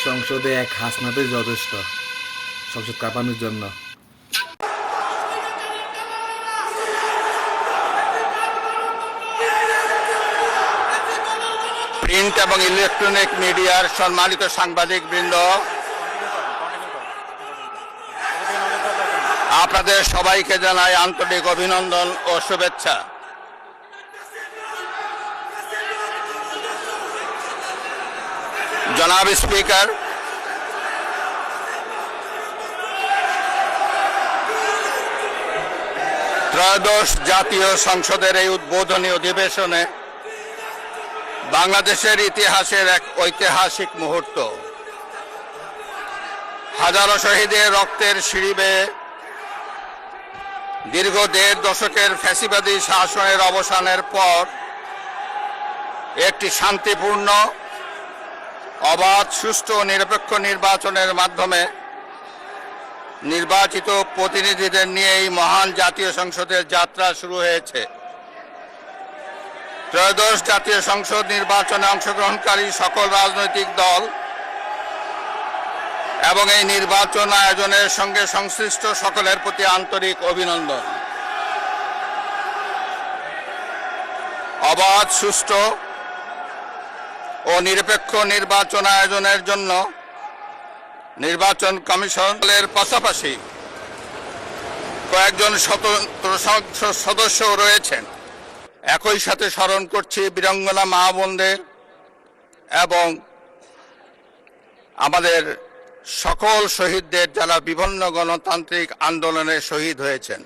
সংসদে এক হাসনাতে যথেষ্ট সংসদ কাঁপানোর জন্য। প্রিন্ট এবং ইলেকট্রনিক মিডিয়ার সম্মানিত সাংবাদিক বৃন্দ, আপনাদের সবাইকে জানাই আন্তরিক অভিনন্দন ও শুভেচ্ছা। জনাব স্পিকার, ত্রয়োদশ জাতীয় সংসদের এই উদ্বোধনী অধিবেশনে বাংলাদেশের ইতিহাসের এক ঐতিহাসিক মুহূর্ত। হাজারো শহীদের রক্তের সিঁড়ি বেয়ে দীর্ঘ ১.৫ দশকের ফ্যাসিবাদী শাসনের অবসানের পর একটি শান্তিপূর্ণ, অবাধ, সুষ্ঠু ও নিরপেক্ষ নির্বাচনের মাধ্যমে নির্বাচিত প্রতিনিধিদের নিয়ে এই মহান জাতীয় সংসদের যাত্রা শুরু হয়েছে। ত্রয়োদশ জাতীয় সংসদ নির্বাচনে অংশগ্রহণকারী সকল রাজনৈতিক দল এবং এই নির্বাচন আয়োজনের সঙ্গে সংশ্লিষ্ট সকলের প্রতি আন্তরিক অভিনন্দন। অবাধ, সুষ্ঠু ও নিরপেক্ষ নির্বাচন আয়োজনের জন্য নির্বাচন কমিশনের পাশাপাশি কয়েকজন স্বতন্ত্র সদস্য রয়েছেন। একই সাথে স্মরণ করছি বীরাঙ্গনা মা বোনদের এবং আমাদের সকল শহীদদের যারা বিভিন্ন গণতান্ত্রিক আন্দোলনে শহীদ হয়েছেন।